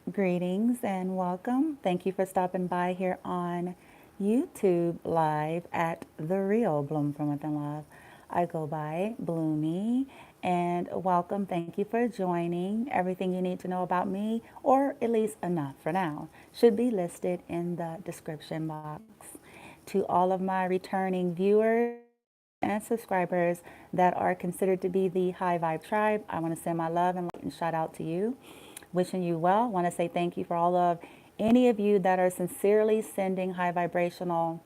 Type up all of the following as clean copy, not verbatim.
Greetings and welcome. Thank you for stopping by here on YouTube live at The Real Bloom from Within Love. I go by Bloomy and welcome. Thank you for joining. Everything you need to know about me, or at least enough for now, should be listed in the description box. To all of my returning viewers and subscribers that are considered to be the High Vibe tribe, I want to send my love and light and shout out to you. Wishing you well. Want to say thank you for all of any of you that are sincerely sending high vibrational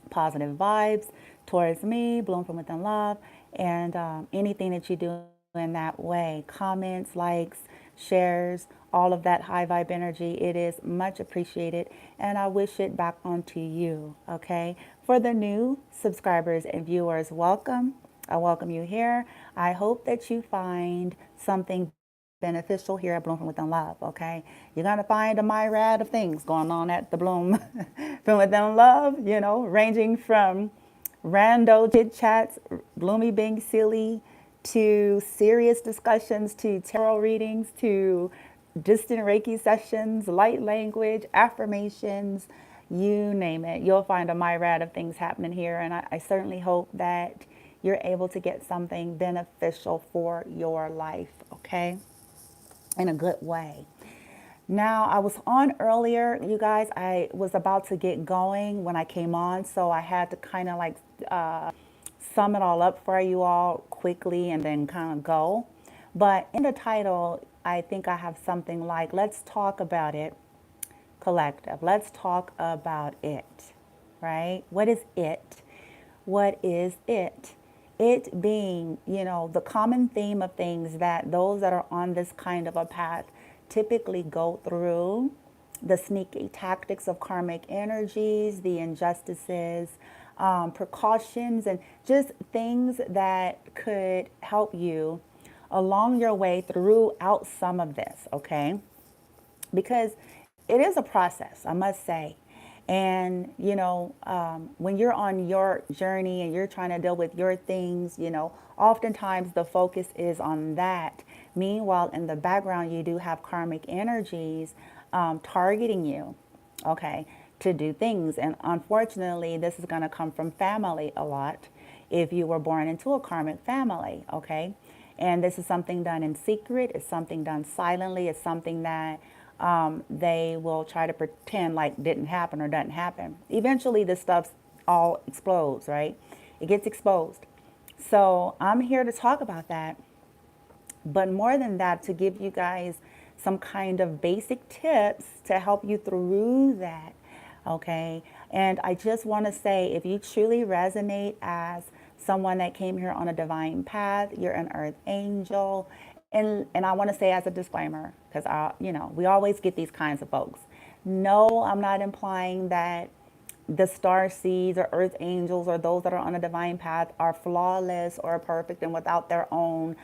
positive vibes towards me, Bloom from Within Love, and anything that you do in that way. Comments, likes, shares, all of that high vibe energy. It is much appreciated, and I wish it back onto you, okay? For the new subscribers and viewers, welcome. I welcome you here. I hope that you find something beneficial here at Bloom from Within Love, okay? You're going to find a myriad of things going on at the Bloom from Within Love, you know, ranging from rando chit chats, Bloomy being silly, to serious discussions, to tarot readings, to distant Reiki sessions, light language, affirmations, you name it. You'll find a myriad of things happening here, and I certainly hope that you're able to get something beneficial for your life, okay? In a good way. Now, I was on earlier, you guys. I was about to get going when I came on, so I had to kind of like sum it all up for you all quickly and then kind of go. But in the title, I think I have something like, let's talk about it, collective. Let's talk about it, right? What is it? What is it? It being, you know, the common theme of things that those that are on this kind of a path typically go through, the sneaky tactics of karmic energies, the injustices, precautions, and just things that could help you along your way throughout some of this, okay? Because it is a process, I must say. And, you know, when you're on your journey and you're trying to deal with your things, you know, oftentimes the focus is on that. Meanwhile, in the background, you do have karmic energies targeting you, okay, to do things. And unfortunately, this is going to come from family a lot if you were born into a karmic family, okay? And this is something done in secret. It's something done silently. It's something that they will try to pretend like didn't happen or doesn't happen. Eventually, this stuff all explodes, right? It gets exposed. So I'm here to talk about that. But more than that, to give you guys some kind of basic tips to help you through that, okay? And I just want to say, if you truly resonate as someone that came here on a divine path, you're an earth angel. And I want to say as a disclaimer, because you know, we always get these kinds of folks. No, I'm not implying that the star seeds or earth angels or those that are on a divine path are flawless or perfect and without their own,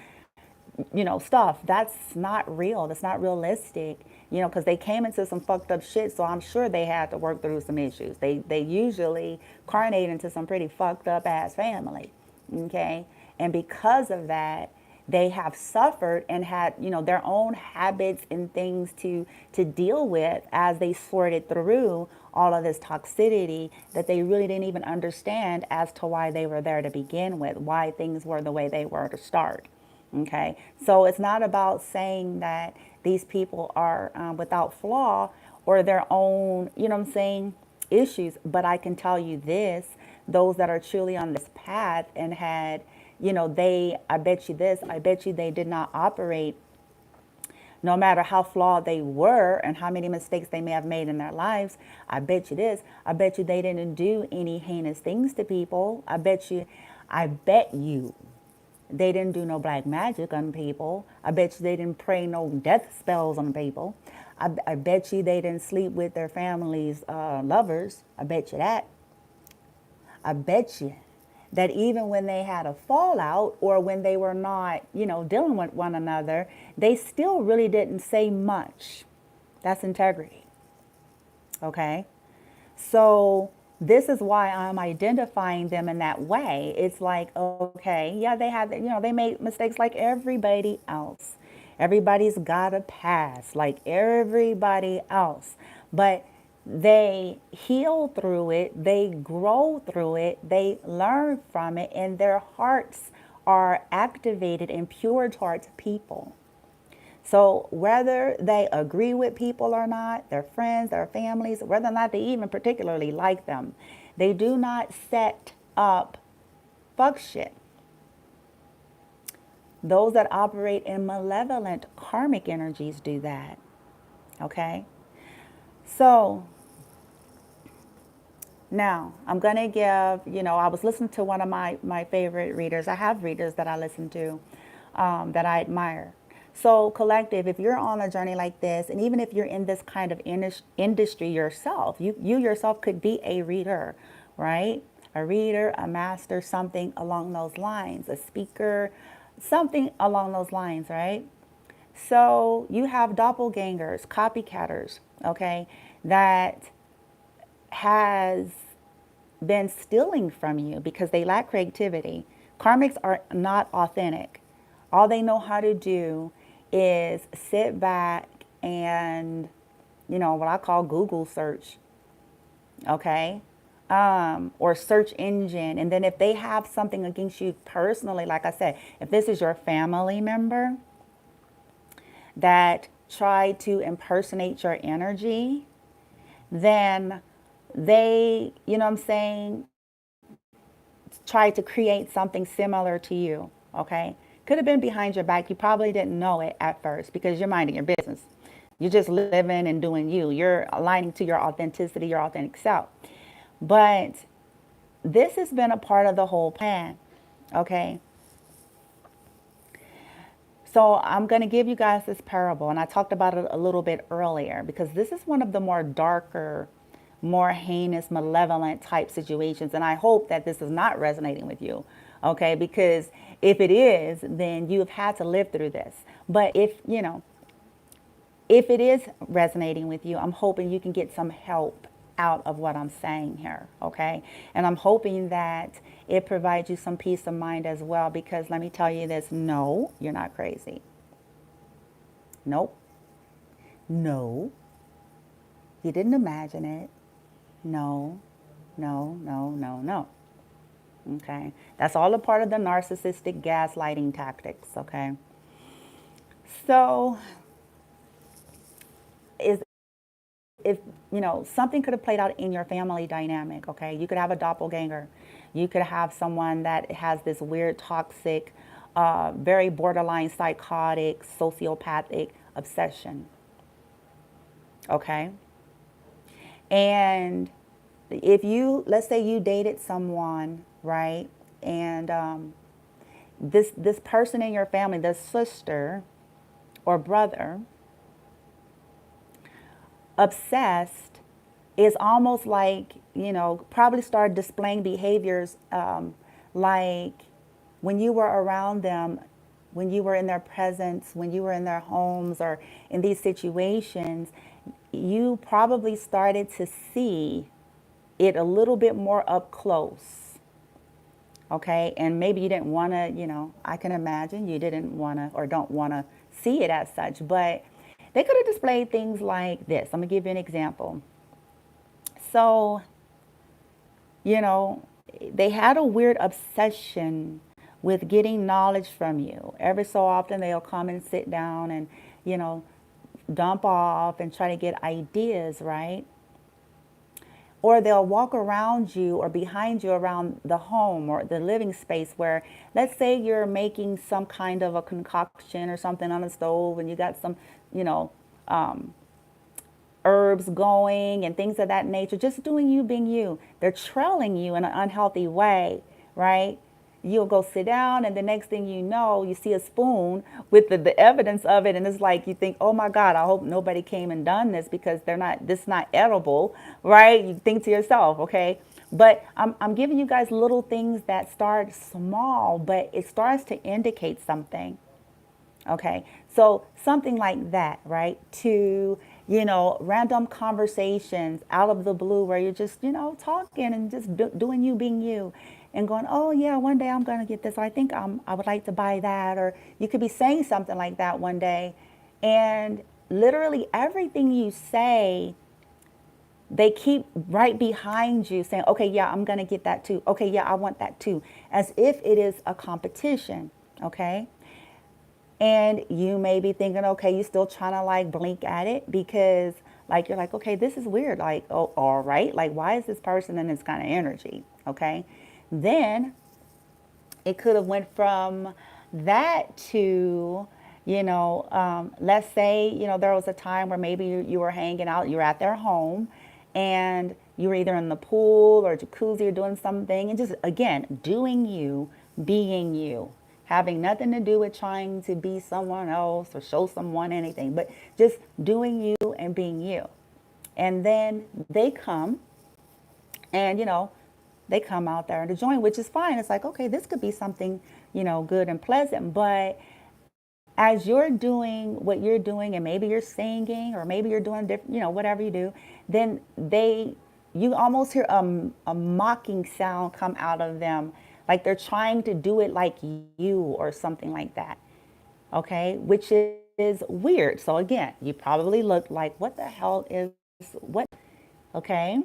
you know, stuff. That's not real. That's not realistic, you know, because they came into some fucked up shit. So I'm sure they had to work through some issues. They usually carnate into some pretty fucked up ass family. Okay. And because of that, they have suffered and had, you know, their own habits and things to deal with as they sorted through all of this toxicity that they really didn't even understand as to why they were there to begin with, why things were the way they were to start. Okay, so it's not about saying that these people are without flaw or their own, you know what I'm saying, issues. But I can tell you this, those that are truly on this path and had, you know, I bet you this, I bet you they did not operate, no matter how flawed they were and how many mistakes they may have made in their lives. I bet you this, I bet you they didn't do any heinous things to people. I bet you they didn't do no black magic on people. I bet you they didn't pray no death spells on people. I bet you they didn't sleep with their family's lovers. I bet you that. I bet you that even when they had a fallout or when they were not, you know, dealing with one another, they still really didn't say much. That's integrity. Okay? So this is why I'm identifying them in that way. It's like, okay, yeah, they had, they made mistakes like everybody else. Everybody's got a past, like everybody else. But they heal through it, they grow through it, they learn from it, and their hearts are activated and pure towards people. So whether they agree with people or not, their friends, their families, whether or not they even particularly like them, they do not set up fuck shit. Those that operate in malevolent karmic energies do that. Okay? So now I'm going to give, I was listening to one of my favorite readers. I have readers that I listen to that I admire. So collective, if you're on a journey like this, and even if you're in this kind of industry yourself, you yourself could be a reader, right? A reader, a master, something along those lines, a speaker, something along those lines, right? So you have doppelgangers, copycatters, okay, that has been stealing from you because they lack creativity. Karmics are not authentic. All they know how to do is sit back and, what I call Google search, okay? Or search engine. And then if they have something against you personally, like I said, if this is your family member that tried to impersonate your energy, then they, try to create something similar to you, okay? Could have been behind your back. You probably didn't know it at first because you're minding your business. You're just living and doing you. You're aligning to your authenticity, your authentic self. But this has been a part of the whole plan, okay? So I'm going to give you guys this parable, and I talked about it a little bit earlier because this is one of the more darker, more heinous, malevolent type situations. And I hope that this is not resonating with you, okay? Because if it is, then you have had to live through this. But if it is resonating with you, I'm hoping you can get some help out of what I'm saying here, okay? And I'm hoping that it provides you some peace of mind as well, because let me tell you this, no, you're not crazy. Nope. No. You didn't imagine it. No, no, no, no, no. Okay? That's all a part of the narcissistic gaslighting tactics, okay? So, if something could have played out in your family dynamic, okay, you could have a doppelganger, you could have someone that has this weird toxic very borderline psychotic sociopathic obsession, okay? And if let's say you dated someone, right, and this person in your family, this sister or brother, obsessed, is almost like, probably started displaying behaviors like when you were around them, when you were in their presence, when you were in their homes or in these situations, you probably started to see it a little bit more up close. Okay, and maybe you didn't want to, I can imagine you didn't want to or don't want to see it as such, but they could have displayed things like this. I'm going to give you an example. So, they had a weird obsession with getting knowledge from you. Every so often they'll come and sit down and, dump off and try to get ideas, right? Or they'll walk around you or behind you around the home or the living space where, let's say you're making some kind of a concoction or something on the stove and you got some, herbs going and things of that nature, just doing you, being you. They're trailing you in an unhealthy way, right? You'll go sit down and the next thing you know, you see a spoon with the evidence of it. And it's like, you think, oh my God, I hope nobody came and done this because this is not edible, right? You think to yourself, okay? But I'm giving you guys little things that start small, but it starts to indicate something. Okay, so something like that, right? To random conversations out of the blue where you're just, talking and just doing you, being you, and going, oh yeah, one day I'm going to get this. I think I would like to buy that. Or you could be saying something like that one day, and literally everything you say, they keep right behind you saying, okay, yeah, I'm going to get that too. Okay, yeah, I want that too. As if it is a competition, okay? And you may be thinking, okay, you're still trying to like blink at it because like you're like, okay, this is weird. Like, oh, all right. Like, why is this person in this kind of energy? Okay. Then it could have went from that to, let's say, there was a time where maybe you were hanging out, you were at their home and you were either in the pool or jacuzzi or doing something and just, again, doing you, being you, having nothing to do with trying to be someone else or show someone anything, but just doing you and being you. And then they come and, they come out there to join, which is fine. It's like, okay, this could be something, good and pleasant. But as you're doing what you're doing, and maybe you're singing, or maybe you're doing different, whatever you do, then you almost hear a mocking sound come out of them, like they're trying to do it like you or something like that. Okay, which is weird. So again, you probably look like, what the hell is what? Okay.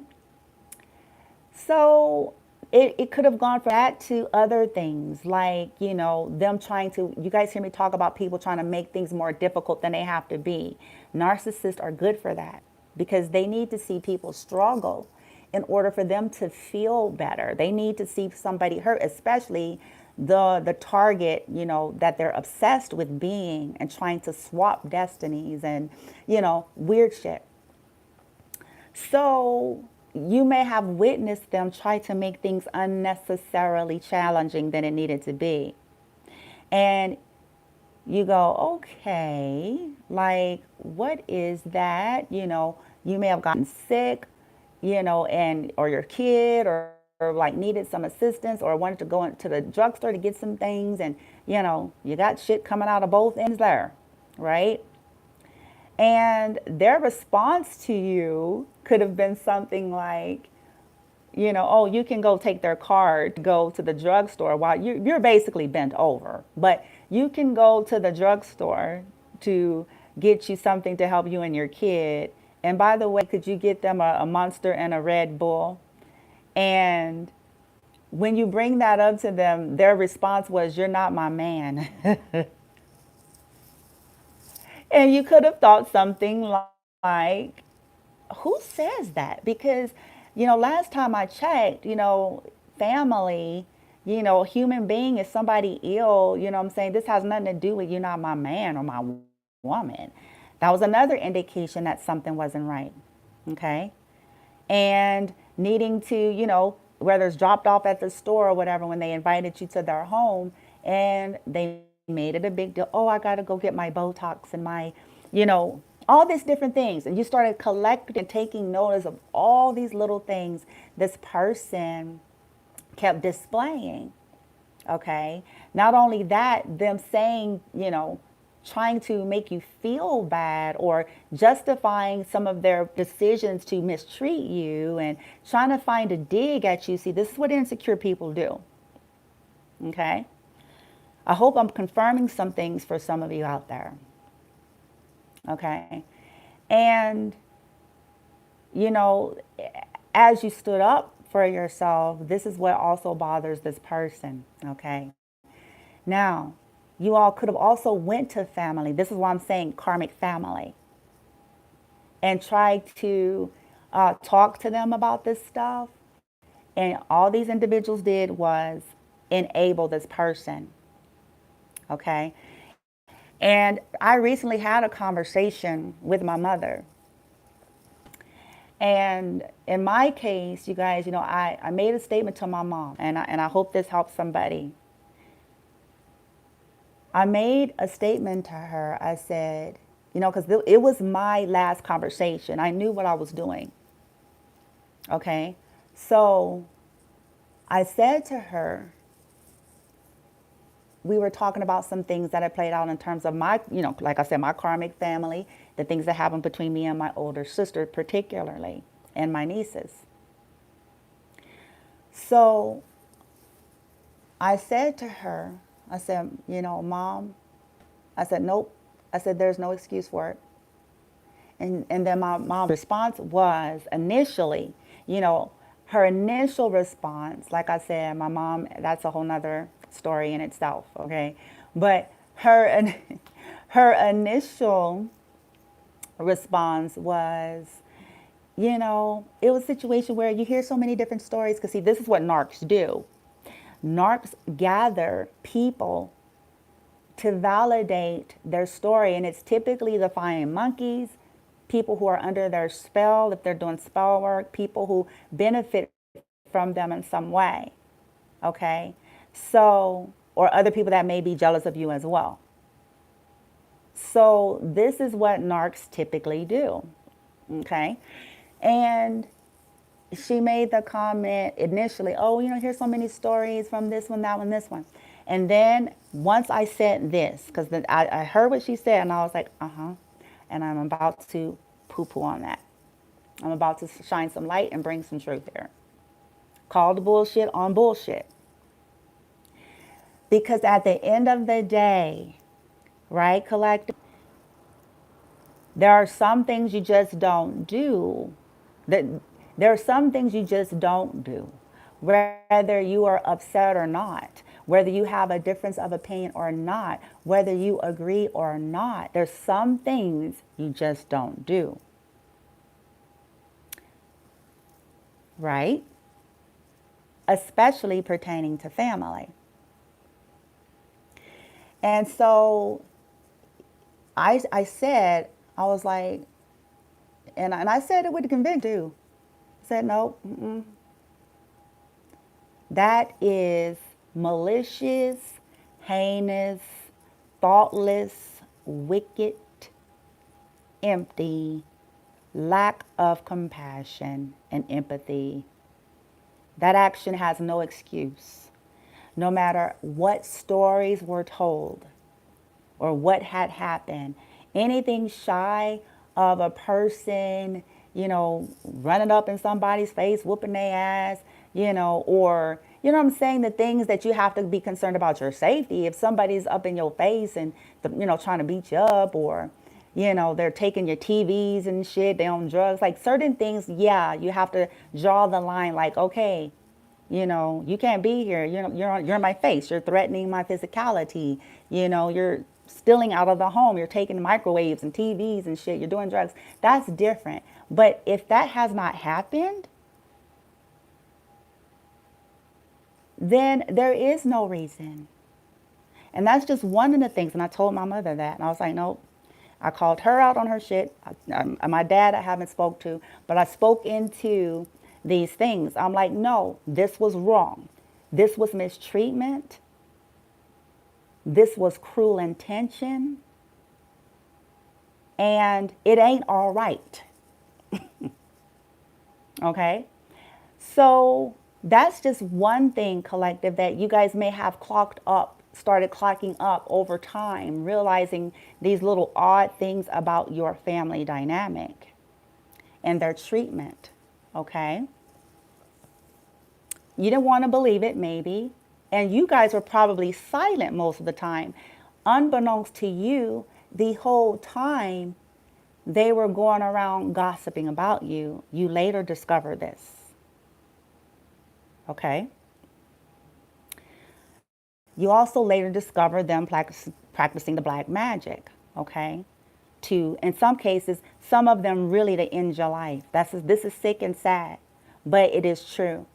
So it could have gone from that to other things like, them trying to, you guys hear me talk about people trying to make things more difficult than they have to be. Narcissists are good for that because they need to see people struggle in order for them to feel better. They need to see somebody hurt, especially the target, that they're obsessed with being and trying to swap destinies and, weird shit. So you may have witnessed them try to make things unnecessarily challenging than it needed to be. And you go, okay, like, what is that? You may have gotten sick, and or your kid or like needed some assistance or wanted to go into the drugstore to get some things, and you got shit coming out of both ends there, right? And their response to you could have been something like, oh, you can go take their card to go to the drugstore while you're basically bent over. But you can go to the drugstore to get you something to help you and your kid. And by the way, could you get them a Monster and a Red Bull? And when you bring that up to them, their response was, you're not my man. And you could have thought something like, who says that? Because, last time I checked, family, human being is somebody ill, I'm saying? This has nothing to do with you're not my man or my woman. That was another indication that something wasn't right. Okay. And needing to, whether it's dropped off at the store or whatever, when they invited you to their home and they made it a big deal. Oh, I got to go get my Botox and my, all these different things. And you started collecting and taking notice of all these little things this person kept displaying. Okay. Not only that, them saying, trying to make you feel bad or justifying some of their decisions to mistreat you and trying to find a dig at you. See, this is what insecure people do. Okay. I hope I'm confirming some things for some of you out there. Okay. And, as you stood up for yourself, this is what also bothers this person. Okay. Now, you all could have also went to family. This is why I'm saying karmic family. And tried to talk to them about this stuff. And all these individuals did was enable this person. Okay. And I recently had a conversation with my mother. And in my case, you guys, I made a statement to my mom, and I hope this helps somebody. I made a statement to her. I said, because it was my last conversation. I knew what I was doing. Okay. So I said to her, we were talking about some things that had played out in terms of my, like I said, my karmic family, the things that happened between me and my older sister particularly, and my nieces. So I said to her, I said, Mom, I said, nope. I said, there's no excuse for it. And then my mom's response was initially, her initial response, like I said, my mom, that's a whole nother story in itself, okay? But her initial response was, it was a situation where you hear so many different stories, because see, this is what narcs do. Narcs gather people to validate their story, and it's typically the flying monkeys, people who are under their spell, if they're doing spell work, people who benefit from them in some way, okay? So, or other people that may be jealous of you as well. So this is what narcs typically do, okay? And she made the comment initially, oh, here's so many stories from this one, that one, this one. And then once I said this, because I heard what she said, and I was like, and I'm about to poo-poo on that. I'm about to shine some light and bring some truth here. Call the bullshit on bullshit. Because at the end of the day, right, collective, there are some things you just don't do. There are some things you just don't do, whether you are upset or not, whether you have a difference of opinion or not, whether you agree or not. There's some things you just don't do. Right? Especially pertaining to family. And so I said, I was like, and I said it with conviction too. I said, no, that is malicious, heinous, thoughtless, wicked, empty, lack of compassion and empathy. That action has no excuse. No matter what stories were told or what had happened, anything shy of a person, running up in somebody's face, whooping their ass, or, what I'm saying, the things that you have to be concerned about your safety. If somebody's up in your face and, trying to beat you up, or, they're taking your TVs and shit, they're on drugs, like certain things, yeah, you have to draw the line like, okay, you can't be here. You're in my face. You're threatening my physicality. You're stealing out of the home. You're taking microwaves and TVs and shit. You're doing drugs. That's different. But if that has not happened, then there is no reason. And that's just one of the things. And I told my mother that. And I was like, nope. I called her out on her shit. My dad I haven't spoke to, but I spoke into these things. I'm like, no, this was wrong. This was mistreatment. This was cruel intention. And it ain't all right. Okay? So that's just one thing, collective, that you guys may have started clocking up over time, realizing these little odd things about your family dynamic and their treatment. Okay? You didn't want to believe it, maybe. And you guys were probably silent most of the time. Unbeknownst to you, the whole time they were going around gossiping about you. You later discover this. Okay? You also later discover them practicing the black magic. Okay? In some cases, some of them really to end your life. This is sick and sad, but it is true.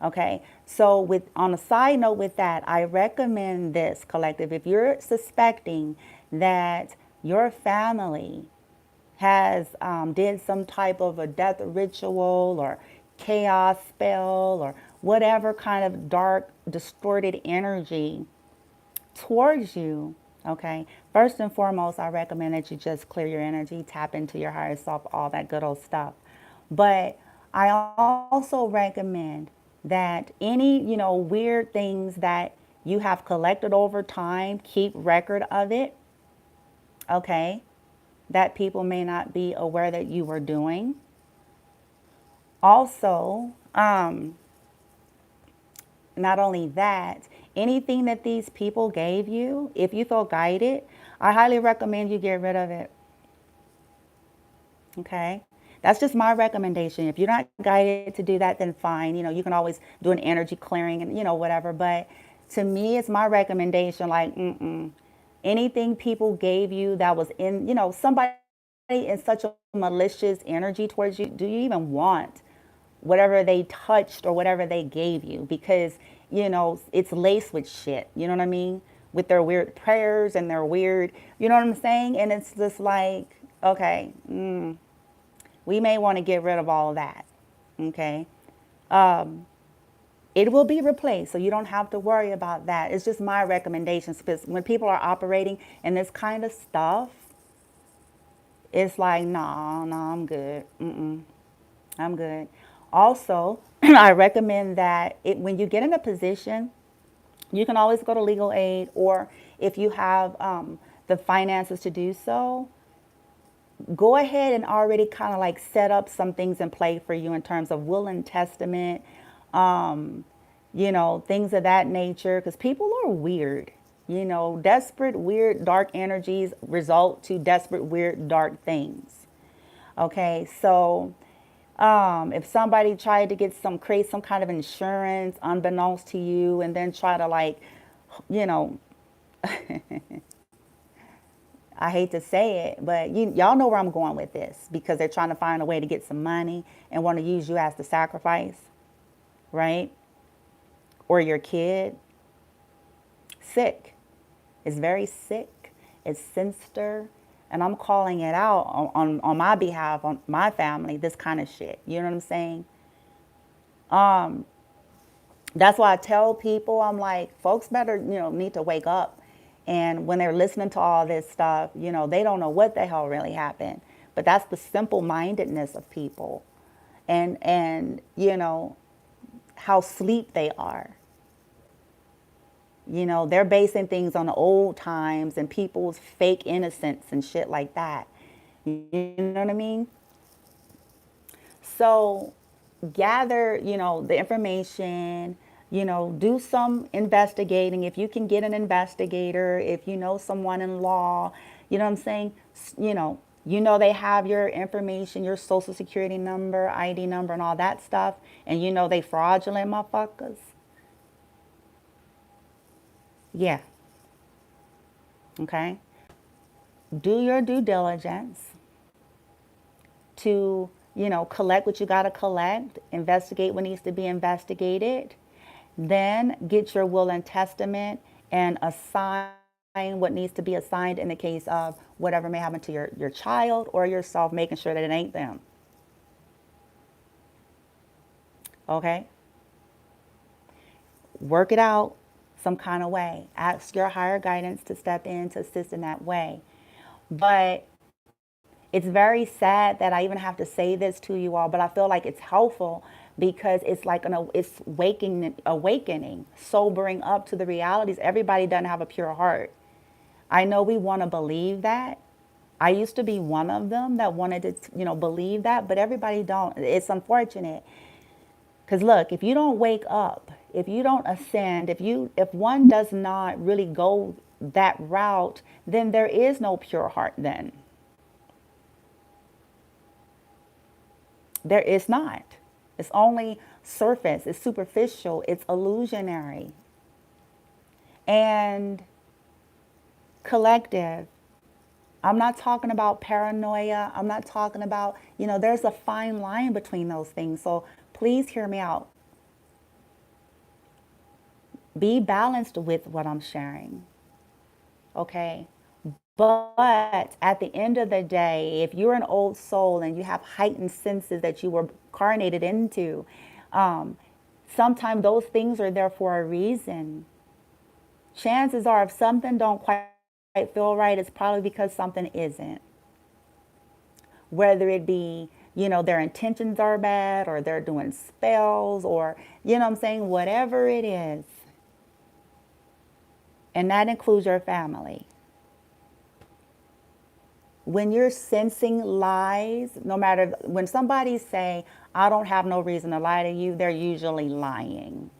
Okay, so on a side note with that, I recommend this, collective. If you're suspecting that your family has did some type of a death ritual or chaos spell or whatever kind of dark, distorted energy towards you, okay, first and foremost, I recommend that you just clear your energy, tap into your higher self, all that good old stuff. But I also recommend that any, weird things that you have collected over time, keep record of it, okay, that people may not be aware that you were doing. Also, not only that, anything that these people gave you, if you feel guided, I highly recommend you get rid of it. Okay? That's just my recommendation. If you're not guided to do that, then fine. You can always do an energy clearing and, whatever. But to me, it's my recommendation like, anything people gave you that was in, somebody in such a malicious energy towards you, do you even want whatever they touched or whatever they gave you? Because, it's laced with shit. You know what I mean? With their weird prayers and their weird, you know what I'm saying? And it's just like, okay, we may want to get rid of all of that. Okay. It will be replaced, so you don't have to worry about that. It's just my recommendations, because when people are operating in this kind of stuff, it's like, nah, I'm good. I'm good. Also, I recommend that when you get in a position, you can always go to legal aid, or if you have the finances to do so, go ahead and already kind of like set up some things in play for you in terms of will and testament, things of that nature, because people are weird. Desperate, weird, dark energies result to desperate, weird, dark things. Okay, so if somebody tried to create some kind of insurance unbeknownst to you, and then try to like, you know, I hate to say it, but y'all know where I'm going with this, because they're trying to find a way to get some money and want to use you as the sacrifice, right? Or your kid. Sick. It's very sick. It's sinister. And I'm calling it out on my behalf, on my family, this kind of shit. You know what I'm saying? That's why I tell people, I'm like, folks better, need to wake up. And when they're listening to all this stuff, they don't know what the hell really happened. But that's the simple mindedness of people, and how sleep they are. They're basing things on the old times and people's fake innocence and shit like that. You know what I mean? So gather, the information, do some investigating. If you can get an investigator, if you know someone in law, you know what I'm saying? They have your information, your social security number, ID number, and all that stuff, and they fraudulent motherfuckers. Yeah. Okay. Do your due diligence to, collect what you got to collect, investigate what needs to be investigated, then get your will and testament and assign what needs to be assigned in the case of whatever may happen to your child or yourself, making sure that it ain't them. Okay? Work it out some kind of way. Ask your higher guidance to step in to assist in that way. But it's very sad that I even have to say this to you all, but I feel like it's helpful, because it's like it's awakening, sobering up to the realities. Everybody doesn't have a pure heart. I know we want to believe that. I used to be one of them that wanted to, believe that, but everybody don't. It's unfortunate. Because look, if you don't wake up, if you don't ascend, if one does not really go that route, then there is no pure heart then. There is not. It's only surface, it's superficial, it's illusionary. And collective, I'm not talking about paranoia. I'm not talking about, there's a fine line between those things. So please hear me out. Be balanced with what I'm sharing. Okay. But at the end of the day, if you're an old soul and you have heightened senses that you were incarnated into, sometimes those things are there for a reason. Chances are, if something don't quite feel right, it's probably because something isn't. Whether it be, their intentions are bad, or they're doing spells, or, whatever it is. And that includes your family. When you're sensing lies, no matter, when somebody say, I don't have no reason to lie to you, they're usually lying.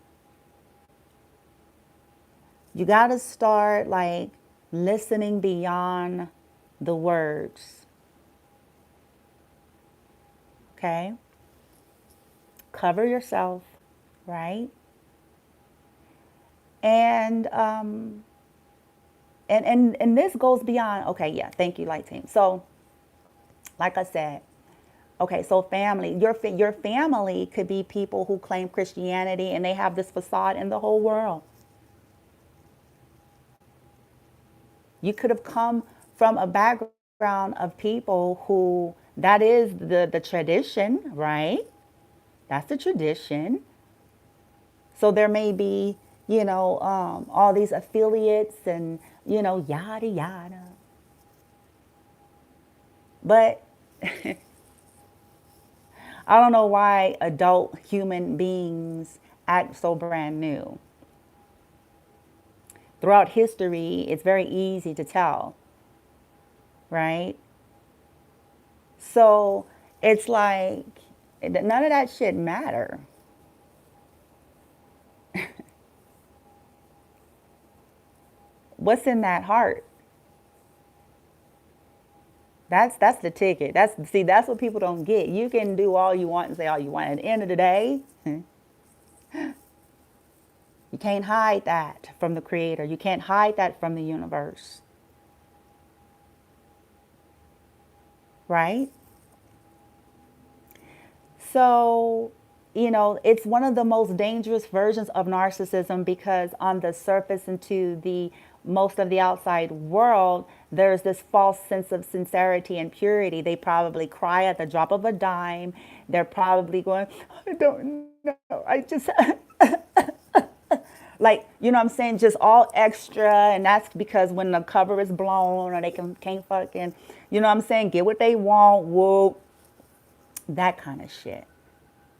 You got to start like listening beyond the words. Okay? Cover yourself, right? And and this goes beyond. Okay, yeah, thank you, Light Team. So, like I said, okay, so family, your family could be people who claim Christianity and they have this facade in the whole world. You could have come from a background of people who that is the tradition, right? That's the tradition. So there may be, all these affiliates and, yada, yada. But I don't know why adult human beings act so brand new. Throughout history, it's very easy to tell, right? So it's like none of that shit matter. What's in that heart? That's the ticket. That's what people don't get. You can do all you want and say all you want. At the end of the day, you can't hide that from the creator. You can't hide that from the universe. Right? So, it's one of the most dangerous versions of narcissism because on the surface and to the most of the outside world, there's this false sense of sincerity and purity. They probably cry at the drop of a dime. They're probably going, I don't know. I just, like, what I'm saying? Just all extra. And that's because when the cover is blown or they can't fucking, what I'm saying? Get what they want. Whoop. That kind of shit.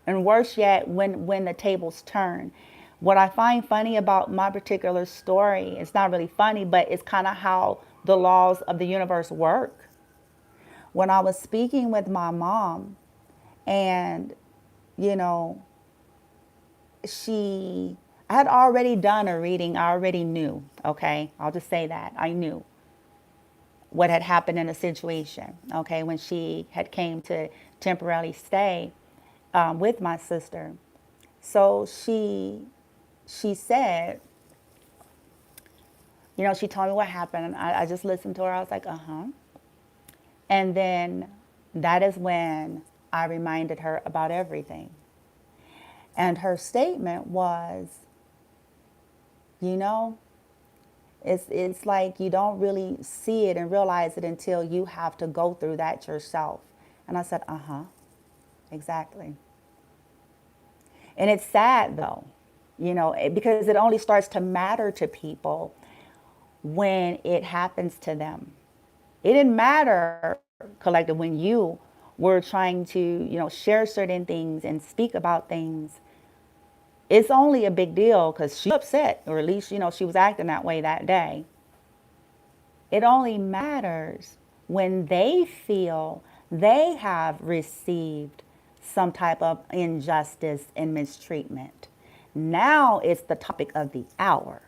And worse yet, when the tables turn. What I find funny about my particular story, it's not really funny, but it's kind of how the laws of the universe work. When I was speaking with my mom and, you know, I had already done a reading. I already knew, okay? I'll just say that. I knew what had happened in a situation, okay, when she had came to temporarily stay with my sister. So she said, she told me what happened. And I just listened to her. I was like, uh-huh. And then that is when I reminded her about everything. And her statement was, it's like you don't really see it and realize it until you have to go through that yourself. And I said, uh-huh, exactly. And it's sad though, because it only starts to matter to people when it happens to them. It didn't matter, collective, when you were trying to, share certain things and speak about things. It's only a big deal because she's upset, or at least, she was acting that way that day. It only matters when they feel they have received some type of injustice and mistreatment. Now it's the topic of the hour,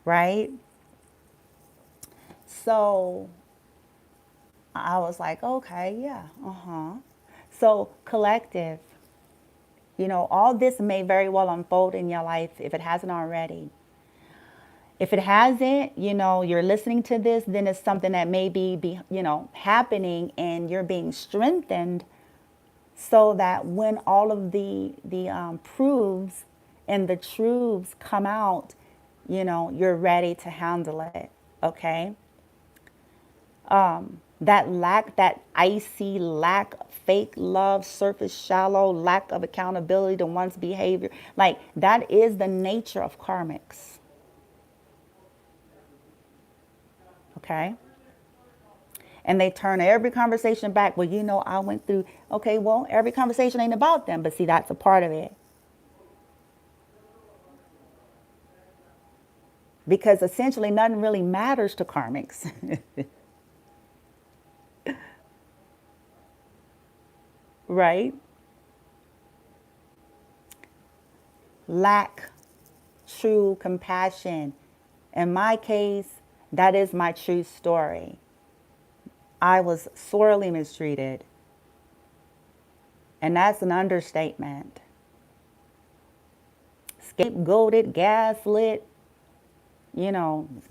right? So I was like, okay, yeah, uh-huh. So collective, all this may very well unfold in your life if it hasn't already. If it hasn't, you're listening to this, then it's something that may be happening and you're being strengthened so that when all of the proofs and the truths come out, you're ready to handle it, okay? That icy lack, fake love, surface shallow, lack of accountability to one's behavior, like that is the nature of karmics. Okay? And they turn every conversation back. Well, I went through, okay, well, every conversation ain't about them, but see, that's a part of it. because essentially nothing really matters to karmics. Right? Lack true compassion. In my case, that is my true story. I was sorely mistreated. And that's an understatement. Scapegoated, gaslit,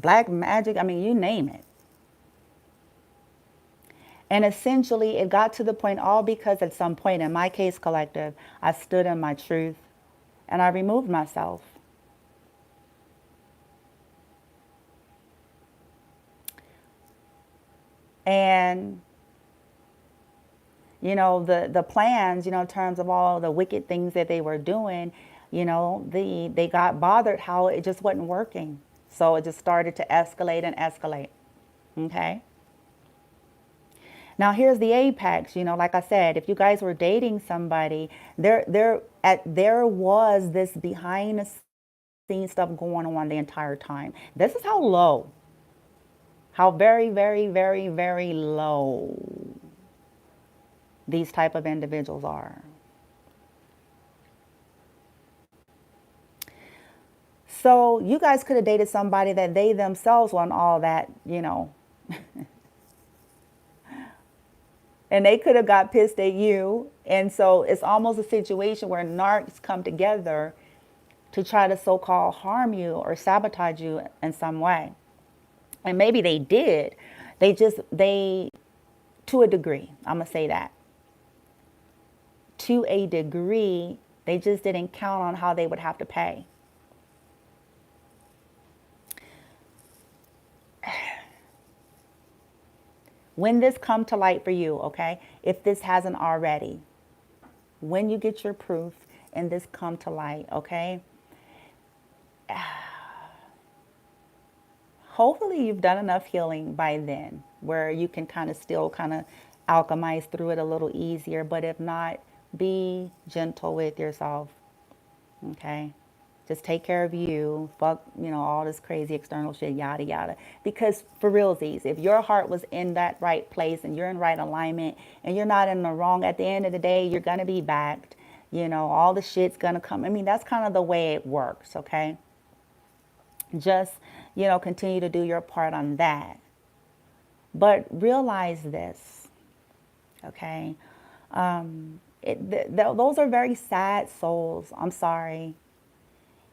black magic, I mean, you name it. And essentially, it got to the point all because at some point, in my case collective, I stood in my truth and I removed myself. And, the plans, in terms of all the wicked things that they were doing, they got bothered how it just wasn't working. So it just started to escalate and escalate. Okay. Now here's the apex, like I said, if you guys were dating somebody, there was this behind the scenes stuff going on the entire time. This is how very, very, very, very low these type of individuals are. So you guys could have dated somebody that they themselves want all that, and they could have got pissed at you. And so it's almost a situation where narcs come together to try to so-called harm you or sabotage you in some way. And maybe they did. They, to a degree, I'm going to say that. To a degree, they just didn't count on how they would have to pay. When this come to light for you, okay, if this hasn't already, when you get your proof and this come to light, okay, hopefully you've done enough healing by then where you can still alchemize through it a little easier. But if not, be gentle with yourself, okay? Just take care of you. Fuck, all this crazy external shit, yada, yada. Because for realsies, if your heart was in that right place and you're in right alignment and you're not in the wrong, at the end of the day, you're going to be backed. All the shit's going to come. I mean, that's kind of the way it works, okay? Just, continue to do your part on that. But realize this, okay? Those are very sad souls. I'm sorry.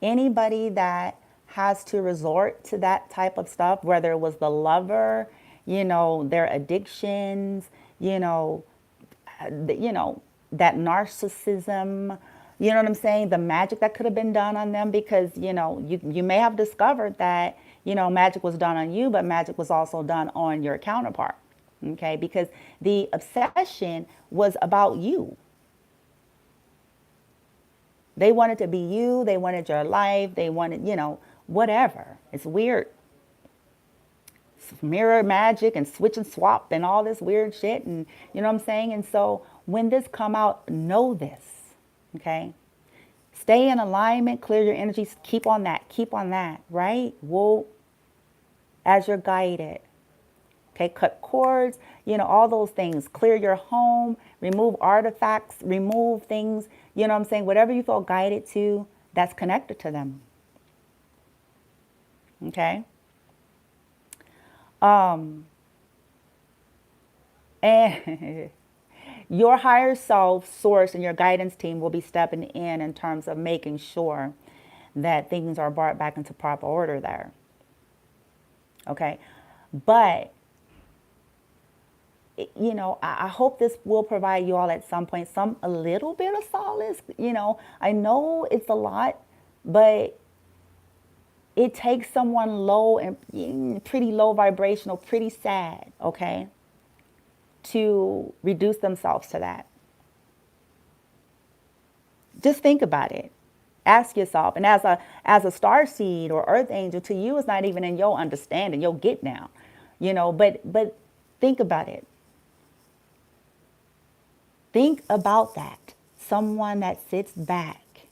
Anybody that has to resort to that type of stuff, whether it was the lover, their addictions, that narcissism, you know what I'm saying? The magic that could have been done on them, because, you may have discovered that, magic was done on you, but magic was also done on your counterpart. Okay. Because the obsession was about you. They wanted to be you. They wanted your life. They wanted, whatever. It's weird. It's mirror magic and switch and swap and all this weird shit. And you know what I'm saying? And so when this come out, know this, okay? Stay in alignment, clear your energies. Keep on that, right? Whoa, as you're guided. Okay, cut cords, all those things. Clear your home, remove artifacts, remove things, what I'm saying? Whatever you feel guided to, that's connected to them. Okay? And your higher self, source, and your guidance team will be stepping in terms of making sure that things are brought back into proper order there. Okay? But I hope this will provide you all at some point a little bit of solace. I know it's a lot, but it takes someone low and pretty low vibrational, pretty sad, okay, to reduce themselves to that. Just think about it. Ask yourself. And as a star seed or earth angel, to you, it's not even in your understanding, your get down, but think about it. Think about that. Someone that sits back.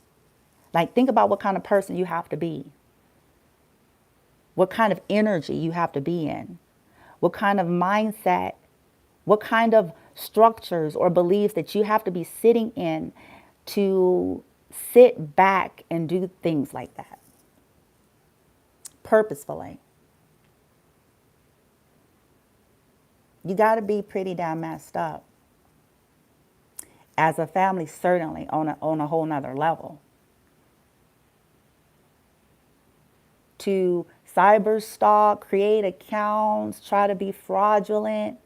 Like, think about what kind of person you have to be. what kind of energy you have to be in, what kind of mindset, what kind of structures or beliefs that you have to be sitting in to sit back and do things like that purposefully. You got to be pretty damn messed up. As a family, certainly on a whole nother level. To cyber stalk, create accounts, try to be fraudulent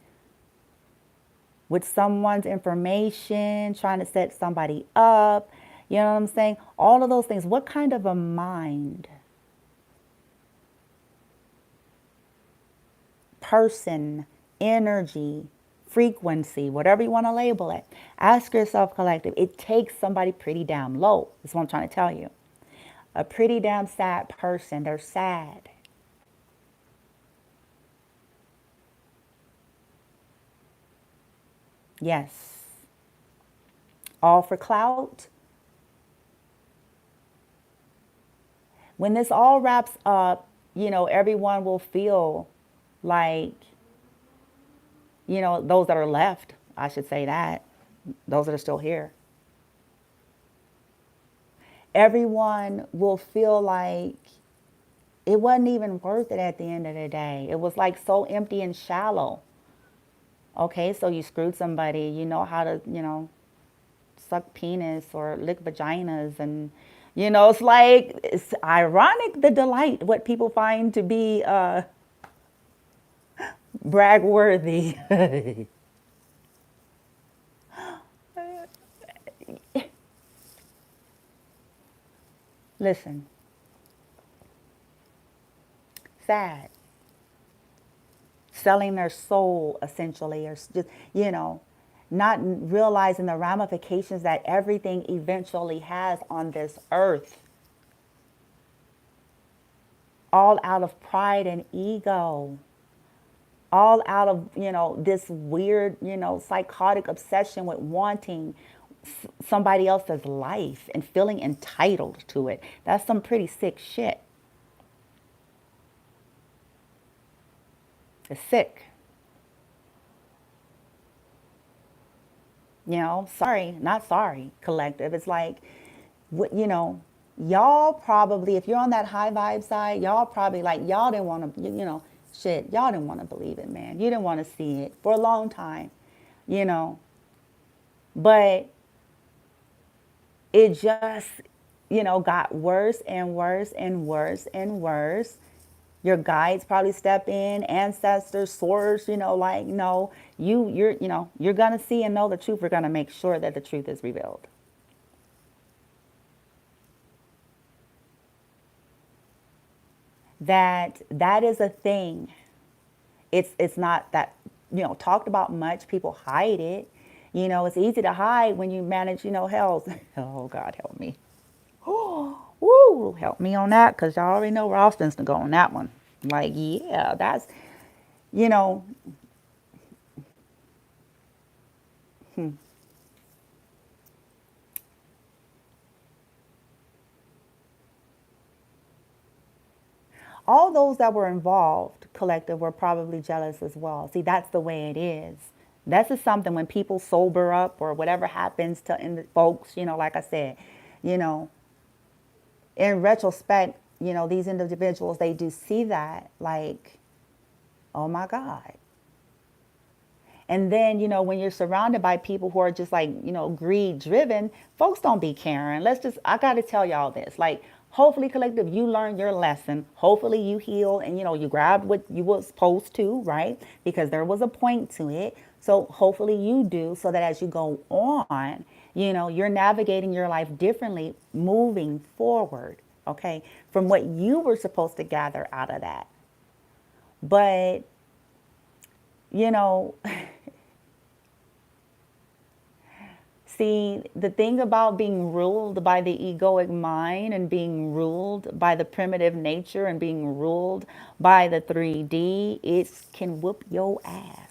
with someone's information, trying to set somebody up. You know what I'm saying? All of those things. What kind of a mind, person, energy, frequency, whatever you want to label it. Ask yourself, collective, it takes somebody pretty damn low. That's what I'm trying to tell you. A pretty damn sad person. They're sad. Yes. All for clout. When this all wraps up, everyone will feel like, those that are left, I should say that, those that are still here. Everyone will feel like it wasn't even worth it at the end of the day. It was like so empty and shallow. Okay, so you screwed somebody, you know how to, suck penis or lick vaginas, and it's like, it's ironic the delight, what people find to be brag worthy. Listen, sad, selling their soul essentially, or just, not realizing the ramifications that everything eventually has on this earth. All out of pride and ego. All out of, this weird, psychotic obsession with wanting somebody else's life and feeling entitled to it. That's some pretty sick shit. It's sick. Sorry, not sorry, collective. It's like, y'all probably, if you're on that high vibe side, y'all probably like, y'all didn't want to, shit, y'all didn't want to believe it, man. You didn't want to see it for a long time, But it just, got worse and worse and worse and worse. Your guides probably step in, ancestors, source, like, no, you're going to see and know the truth. We're going to make sure that the truth is revealed. That is a thing. It's not that, talked about much. People hide it. It's easy to hide when you manage, hell's. Oh, God, help me. Woo, help me on that, because y'all already know where I was supposed to go on that one. Like, yeah, that's, all those that were involved, collective, were probably jealous as well. See, that's the way it is. This is something when people sober up or whatever happens to folks, like I said, in retrospect, these individuals, they do see that like, oh my God. And then, when you're surrounded by people who are just like, greed driven, folks don't be caring. I got to tell y'all this, like, hopefully, collective, you learn your lesson. Hopefully you heal and, you grabbed what you were supposed to, right? Because there was a point to it. So hopefully you do, so that as you go on, you're navigating your life differently, moving forward, okay, from what you were supposed to gather out of that. But, see, the thing about being ruled by the egoic mind and being ruled by the primitive nature and being ruled by the 3D, it can whoop your ass.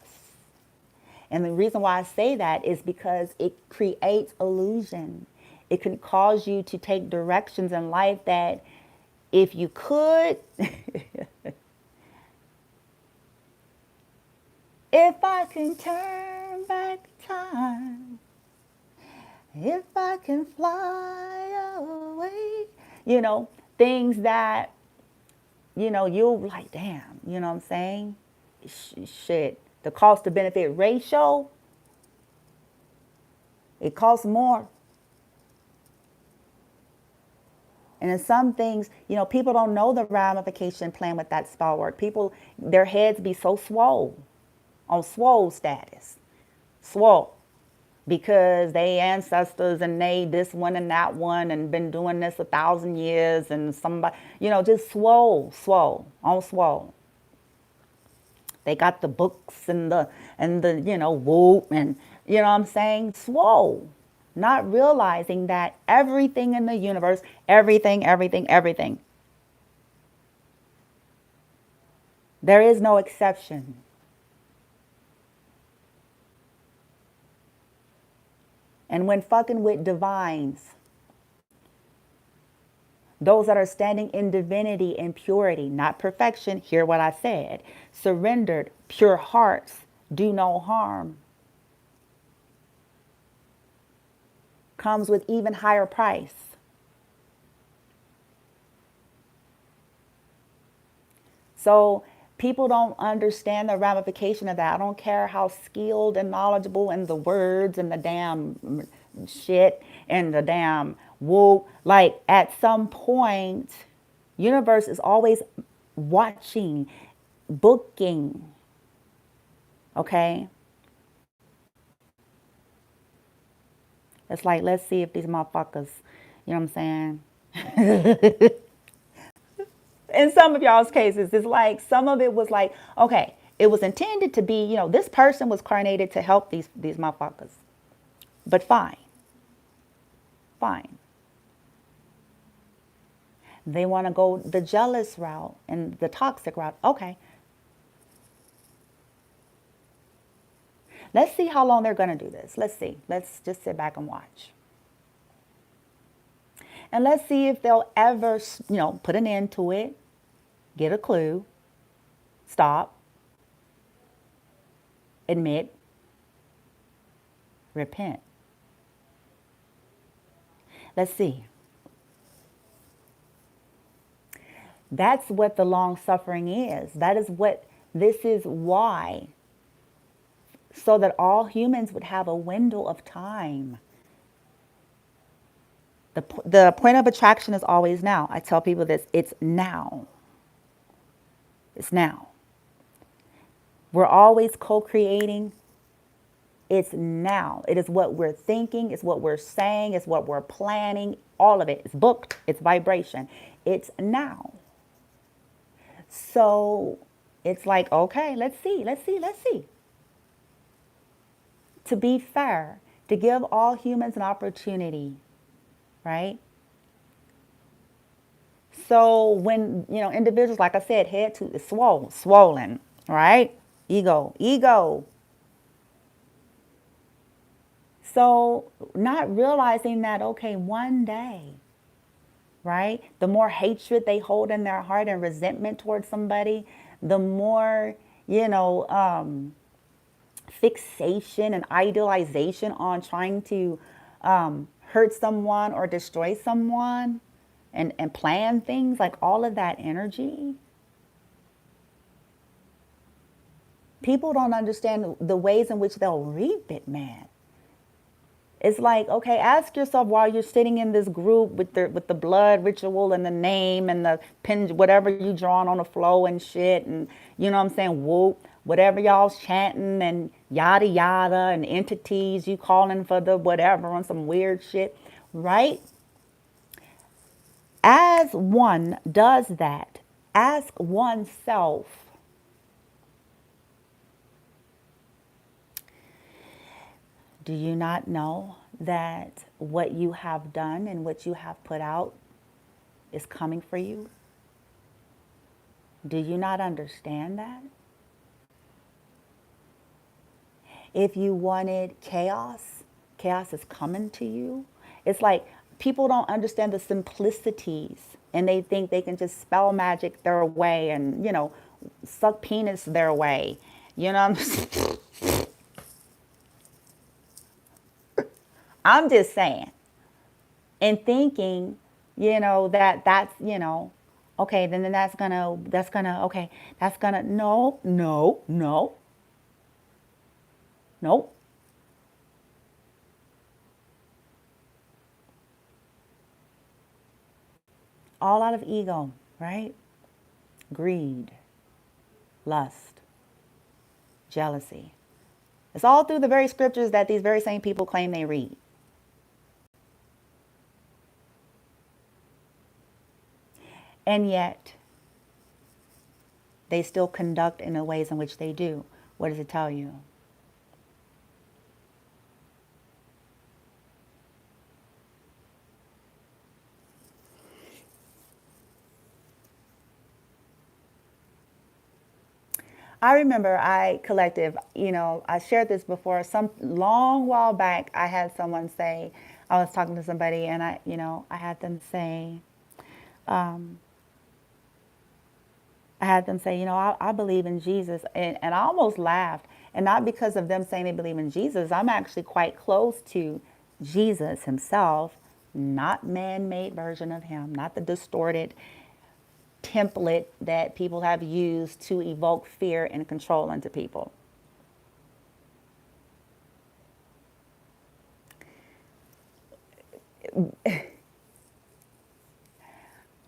And the reason why I say that is because it creates illusion. It can cause you to take directions in life that If you could, if I can turn back time, if I can fly away, you know, things that, you know, you'll like, damn, you know what I'm saying? Shit, the cost to benefit ratio, it costs more. And in some things, you know, people don't know the ramification plan with that spell work. People, their heads be so swole, on swole status, swole, because they ancestors and they this one and that one and been doing this 1,000 years and somebody, you know, just swole, on swole. They got the books and the you know whoop and you know what I'm saying, swole, not realizing that everything in the universe, everything, there is no exception. And when fucking with divines, those that are standing in divinity and purity, not perfection, hear what I said, surrendered, pure hearts, do no harm, comes with even higher price. So people don't understand the ramification of that. I don't care how skilled and knowledgeable in the words and the damn shit and the damn woo. Like at some point, universe is always watching, booking. Okay? It's like, let's see if these motherfuckers, you know what I'm saying? In some of y'all's cases, it's like some of it was like, okay, it was intended to be, you know, this person was carnated to help these motherfuckers. But fine, fine. They want to go the jealous route and the toxic route. Okay. Let's see how long they're going to do this. Let's see. Let's just sit back and watch. And let's see if they'll ever, you know, put an end to it, get a clue, stop, admit, repent. Let's see. That's what the long suffering is. That is what, this is why. So that all humans would have a window of time. The point of attraction is always now. I tell people this, it's now. It's now. We're always co-creating. It's now. It is what we're thinking. It's what we're saying. It's what we're planning. All of it. It's booked. It's vibration. It's now. So it's like, okay, let's see. To be fair, to give all humans an opportunity, right? So when, you know, individuals, like I said, head to is swollen, right? Ego. So not realizing that, okay, one day, right? The more hatred they hold in their heart and resentment towards somebody, the more, you know, fixation and idealization on trying to hurt someone or destroy someone and plan things, like all of that energy. People don't understand the ways in which they'll reap it, man. It's like, okay, ask yourself while you're sitting in this group with the blood ritual and the name and the pin, whatever you drawing on the flow and shit, and you know what I'm saying, whoop, whatever y'all's chanting and yada yada, and entities you calling for the whatever on some weird shit, right? As one does that, ask oneself, do you not know that what you have done and what you have put out is coming for you? Do you not understand that? If you wanted chaos, chaos is coming to you. It's like people don't understand the simplicities and they think they can just spell magic their way and, suck penis their way. You know what I'm just saying. And thinking, that's, okay, then okay, no, no, no, no. All out of ego, right? Greed, lust, jealousy. It's all through the very scriptures that these very same people claim they read. And yet, they still conduct in the ways in which they do. What does it tell you? I remember I shared this before. Some long while back, I had someone say, I was talking to somebody and I had them say, I believe in Jesus. And I almost laughed. And not because of them saying they believe in Jesus. I'm actually quite close to Jesus himself, not man-made version of him, not the distorted template that people have used to evoke fear and control into people.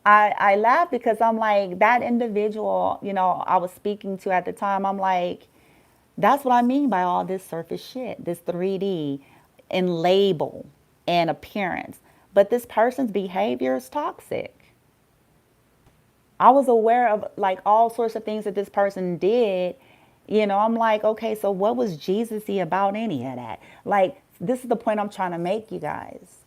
I laugh because I'm like, that individual, I was speaking to at the time, I'm like, that's what I mean by all this surface shit, this 3D and label and appearance. But this person's behavior is toxic. I was aware of like all sorts of things that this person did. I'm like, okay, so what was Jesus-y about any of that? Like, this is the point I'm trying to make, you guys.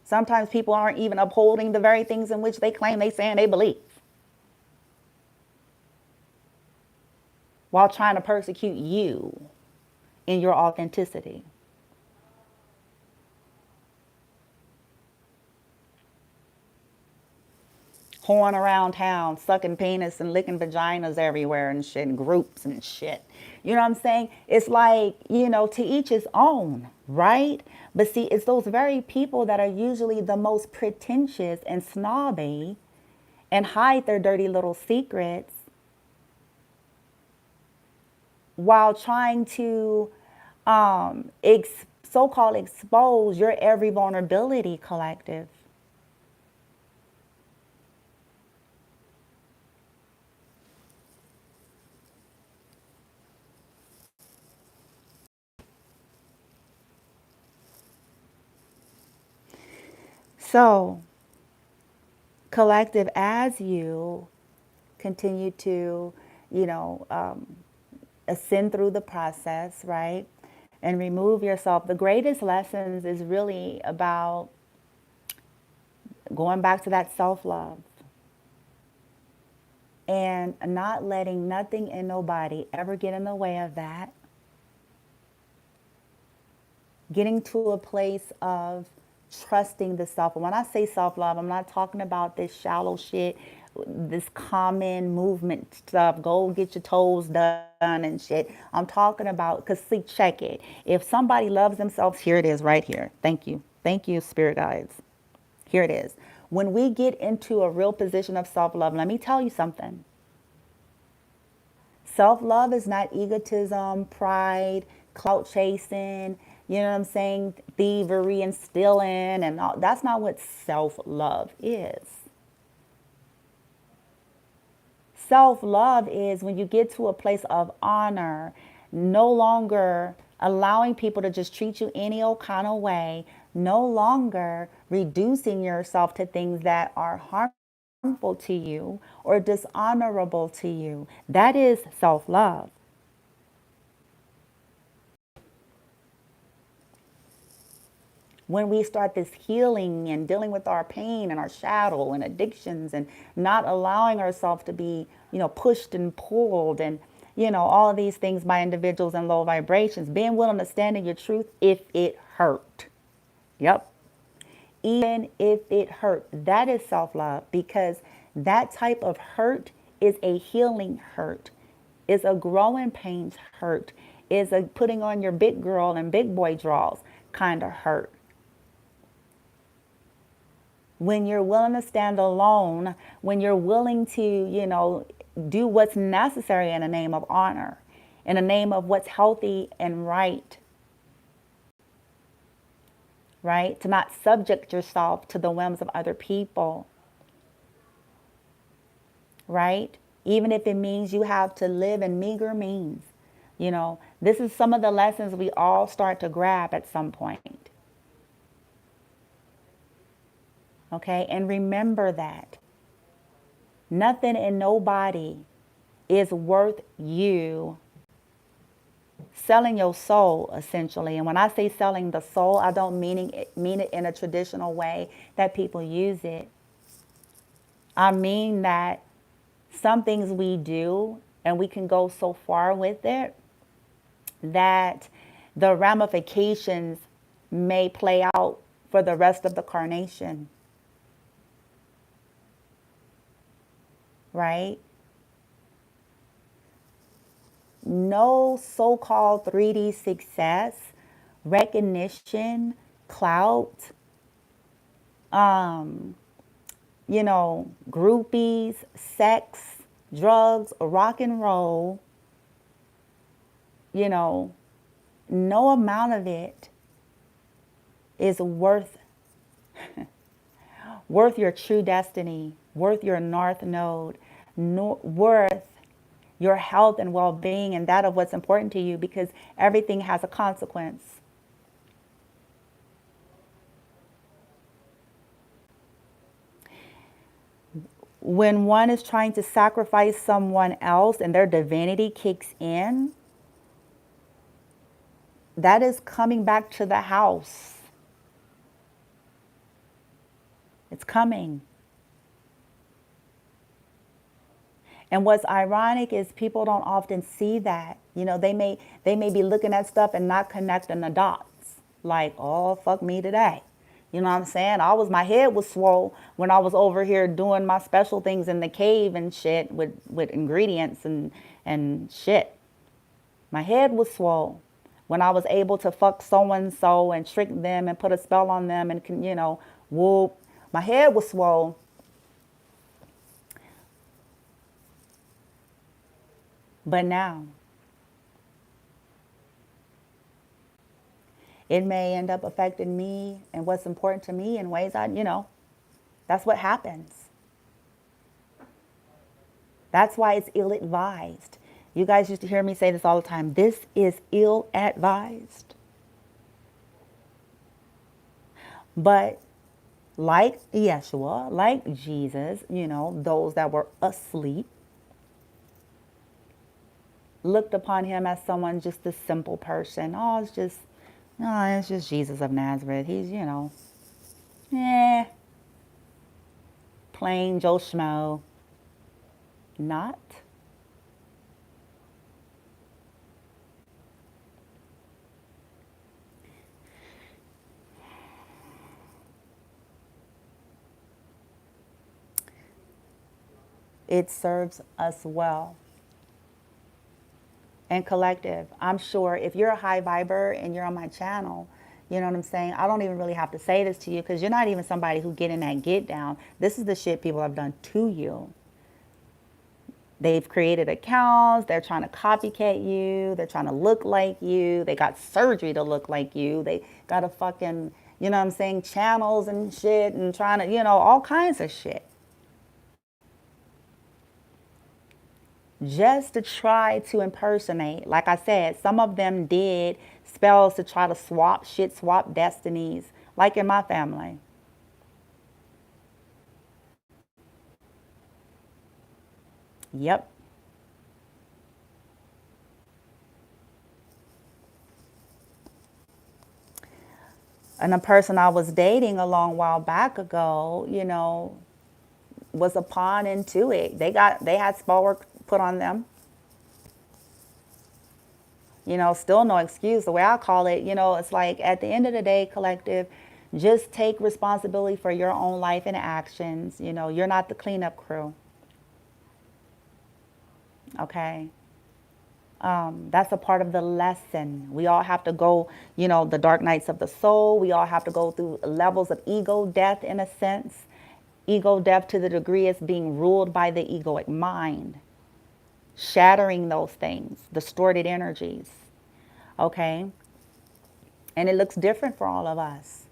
Sometimes people aren't even upholding the very things in which they claim they say and they believe, while trying to persecute you in your authenticity. Whoring around town, sucking penis and licking vaginas everywhere and shit, in groups and shit. You know what I'm saying? It's like, to each his own, right? But see, it's those very people that are usually the most pretentious and snobby and hide their dirty little secrets while trying to so-called expose your every vulnerability, collective. So, collective, as you continue to, you know, um, ascend through the process, right? And remove yourself. The greatest lessons is really about going back to that self love and not letting nothing and nobody ever get in the way of that. Getting to a place of trusting the self. And when I say self love, I'm not talking about this shallow shit, this common movement stuff. Go get your toes done and shit. I'm talking about, because see, check it. If somebody loves themselves, here it is right here. Thank you. Thank you, spirit guides. Here it is. When we get into a real position of self love, let me tell you something. Self love is not egotism, pride, clout chasing, you know what I'm saying, thievery and stealing, and all. That's not what self love is. Self love is when you get to a place of honor, no longer allowing people to just treat you any old kind of way, no longer reducing yourself to things that are harmful to you or dishonorable to you. That is self love. When we start this healing and dealing with our pain and our shadow and addictions and not allowing ourselves to be, pushed and pulled and, all of these things by individuals in low vibrations, being willing to stand in your truth if it hurt. Yep. even if it hurt. That is self-love, because that type of hurt is a healing hurt, is a growing pains hurt, is a putting on your big girl and big boy draws kind of hurt. When you're willing to stand alone, when you're willing to, do what's necessary in the name of honor, in the name of what's healthy and right, right? To not subject yourself to the whims of other people, right? Even if it means you have to live in meager means. This is some of the lessons we all start to grab at some point. Okay, and remember that nothing and nobody is worth you selling your soul, essentially. And when I say selling the soul, I don't mean it in a traditional way that people use it. I mean that some things we do, and we can go so far with it, that the ramifications may play out for the rest of the carnation. Right? No so-called 3D success, recognition, clout, groupies, sex, drugs, rock and roll, no amount of it is worth your true destiny, worth your north node, worth your health and well-being, and that of what's important to you, because everything has a consequence. When one is trying to sacrifice someone else and their divinity kicks in, that is coming back to the house. It's coming. And what's ironic is people don't often see that. They may be looking at stuff and not connecting the dots. Like, oh, fuck me today. You know what I'm saying? My head was swole when I was over here doing my special things in the cave and shit with ingredients and shit. My head was swole when I was able to fuck so-and-so and trick them and put a spell on them and, whoop. My head was swole. But now, it may end up affecting me and what's important to me in ways that's what happens. That's why it's ill-advised. You guys used to hear me say this all the time. This is ill-advised. But like Yeshua, like Jesus, those that were asleep, looked upon him as someone, just a simple person. It's just Jesus of Nazareth. He's, plain Joe Schmo. Not. It serves us well. And collective, I'm sure if you're a high viber and you're on my channel, you know what I'm saying? I don't even really have to say this to you, because you're not even somebody who get in that get down. This is the shit people have done to you. They've created accounts. They're trying to copycat you. They're trying to look like you. They got surgery to look like you. They got a fucking, channels and shit, and trying to, all kinds of shit. Just to try to impersonate. Like I said, some of them did spells to try to swap destinies, like in my family. Yep. And a person I was dating a long while back ago, was a pawn into it. They had spell work put on them. Still no excuse. The way I call it, it's like at the end of the day, collective, Just take responsibility for your own life and actions. You know, you're not the cleanup crew. Okay. That's a part of the lesson. We all have to go, you know, the dark nights of the soul. We all have to go through levels of ego death in a sense. Ego death to the degree it's being ruled by the egoic mind, shattering those things, distorted energies. Okay. And it looks different for all of us.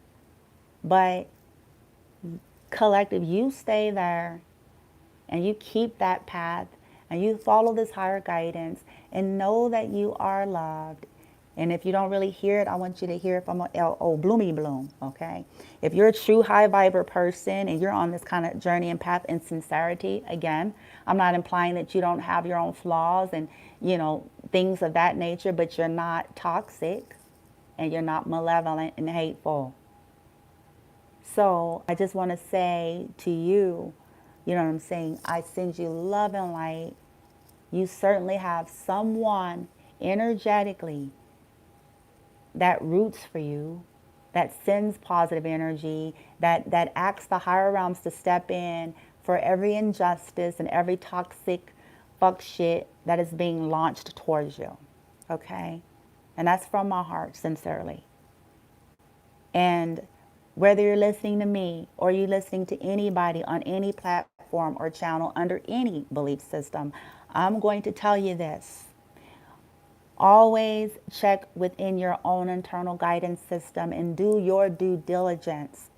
But collective, you stay there and you keep that path and you follow this higher guidance and know that you are loved. And if you don't really hear it, I want you to hear it from a L-O, bloomy bloom, okay? If you're a true high viber person and you're on this kind of journey and path in sincerity, again, I'm not implying that you don't have your own flaws and, you know, things of that nature, but you're not toxic and you're not malevolent and hateful. So I just want to say to you, you know what I'm saying? I send you love and light. You certainly have someone energetically that roots for you, that sends positive energy, that asks the higher realms to step in for every injustice and every toxic fuck shit that is being launched towards you. Okay? And that's from my heart, sincerely. And whether you're listening to me or you're listening to anybody on any platform or channel under any belief system, I'm going to tell you this. Always check within your own internal guidance system and do your due diligence.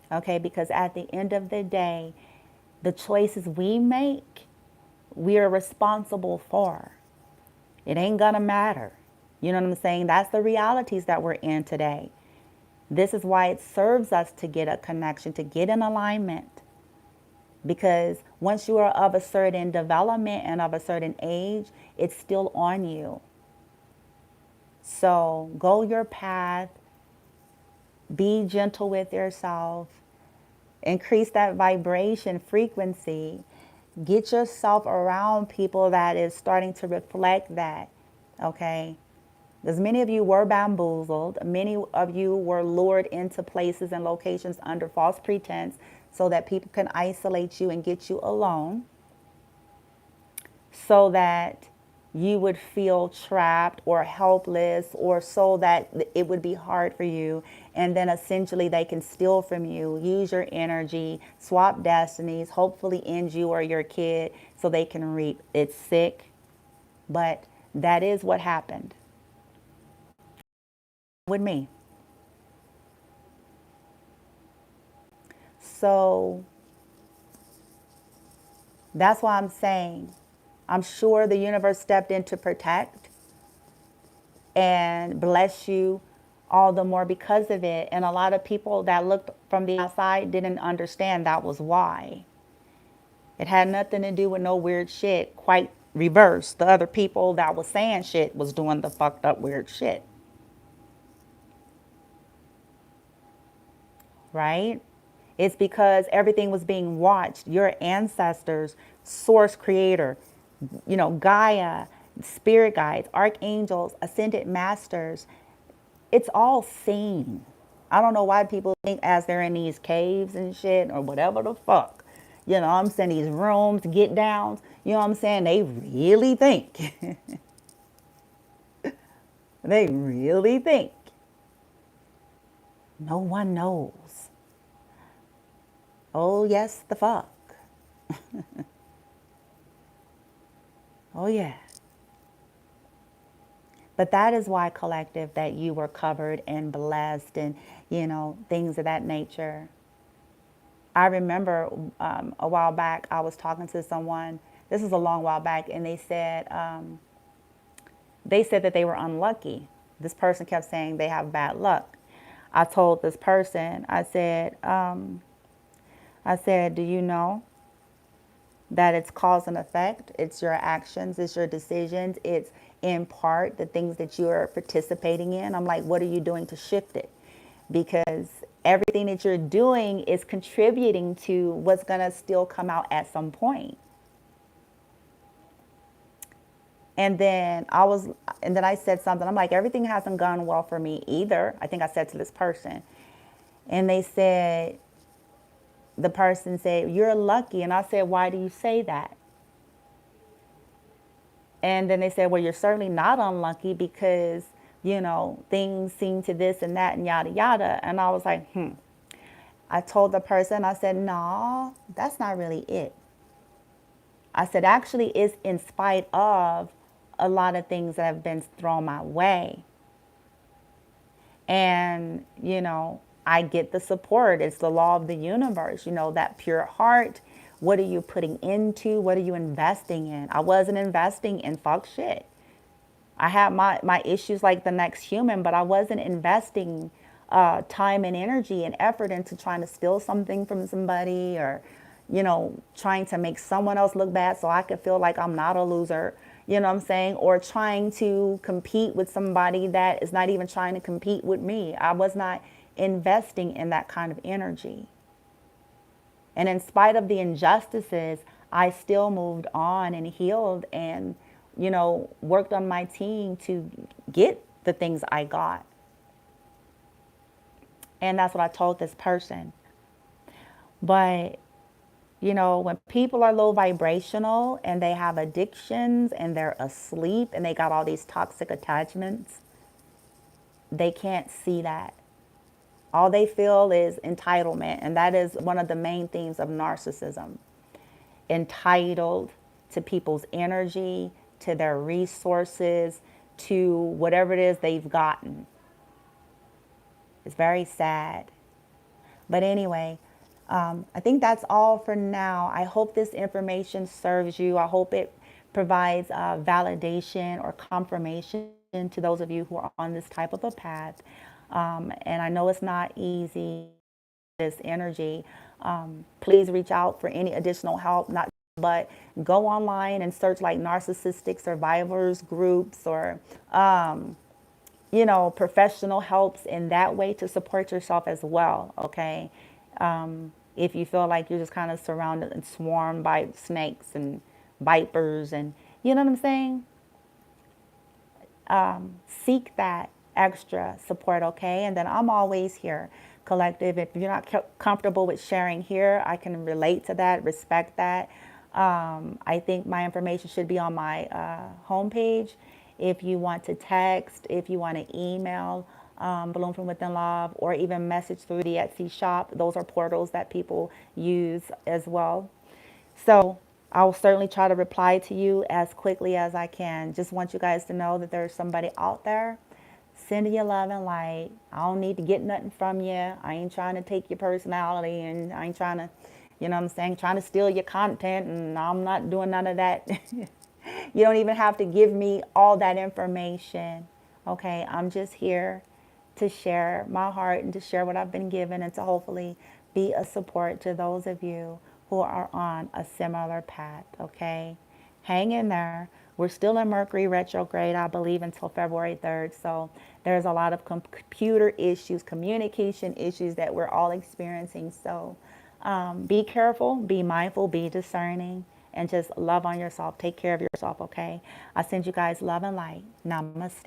Okay, because at the end of the day, the choices we make, we are responsible for. It ain't gonna matter. You know what I'm saying? That's the realities that we're in today. This is why it serves us to get a connection, to get in alignment. Because once you are of a certain development and of a certain age, it's still on you. So go your path, be gentle with yourself, increase that vibration frequency, get yourself around people that is starting to reflect that, okay? Because many of you were bamboozled. Many of you were lured into places and locations under false pretense so that people can isolate you and get you alone, so that you would feel trapped or helpless, or so that it would be hard for you. And then essentially they can steal from you, use your energy, swap destinies, hopefully end you or your kid so they can reap. It's sick, but that is what happened with me. So that's why I'm saying, I'm sure the universe stepped in to protect and bless you all the more because of it. And a lot of people that looked from the outside didn't understand that was why. It had nothing to do with no weird shit. Quite reverse. The other people that was saying shit was doing the fucked up weird shit. Right? It's because everything was being watched. Your ancestors, source creator, you know, Gaia, spirit guides, archangels, ascended masters. It's all seen. I don't know why people think as they're in these caves and shit or whatever the fuck. You know what I'm saying? These rooms, get downs. You know what I'm saying? They really think. They really think. No one knows. Oh, yes, the fuck. Oh, yeah. But that is why, collective, that you were covered and blessed and, you know, things of that nature. I remember a while back, I was talking to someone, this is a long while back, and they said that they were unlucky. This person kept saying they have bad luck. I told this person, I said, do you know that it's cause and effect? It's your actions, it's your decisions, it's in part the things that you are participating in. I'm like, what are you doing to shift it? Because everything that you're doing is contributing to what's going to still come out at some point. And then I said something. I'm like, everything hasn't gone well for me either. I think I said to this person. And they said, the person said, "You're lucky." And I said, "Why do you say that?" And then they said, "Well, you're certainly not unlucky because, things seem to this and that and yada, yada." And I was like, I told the person, I said, "No, that's not really it." I said, "Actually, it's in spite of a lot of things that have been thrown my way. And, I get the support. It's the law of the universe, that pure heart. What are you putting into? What are you investing in?" I wasn't investing in fuck shit. I had my issues like the next human, but I wasn't investing time and energy and effort into trying to steal something from somebody, or, trying to make someone else look bad so I could feel like I'm not a loser, you know what I'm saying? Or trying to compete with somebody that is not even trying to compete with me. I was not investing in that kind of energy. And in spite of the injustices, I still moved on and healed and, worked on my team to get the things I got. And that's what I told this person. But, when people are low vibrational and they have addictions and they're asleep and they got all these toxic attachments, they can't see that. All they feel is entitlement. And that is one of the main themes of narcissism. Entitled to people's energy, to their resources, to whatever it is they've gotten. It's very sad. But anyway, I think that's all for now. I hope this information serves you. I hope it provides validation or confirmation to those of you who are on this type of a path. And I know it's not easy, this energy. Please reach out for any additional help, but go online and search like narcissistic survivors groups, or professional helps in that way to support yourself as well. Okay. If you feel like you're just kind of surrounded and swarmed by snakes and vipers, and you know what I'm saying, seek that extra support. Okay. And then I'm always here, collective. If you're not comfortable with sharing here, I can relate to that, respect that. I think my information should be on my homepage. If you want to text, if you want to email, Bloom from Within Love, or even message through the Etsy shop, those are portals that people use as well. So I'll certainly try to reply to you as quickly as I can. Just want you guys to know that there's somebody out there sending you love and light. I don't need to get nothing from you. I ain't trying to take your personality, and I ain't trying to, you know what I'm saying, trying to steal your content, and I'm not doing none of that. You don't even have to give me all that information. Okay, I'm just here to share my heart and to share what I've been given, and to hopefully be a support to those of you who are on a similar path. Okay, hang in there. We're still in Mercury retrograde, I believe, until February 3rd. So there's a lot of computer issues, communication issues that we're all experiencing. So be careful, be mindful, be discerning, and just love on yourself. Take care of yourself, okay? I send you guys love and light. Namaste.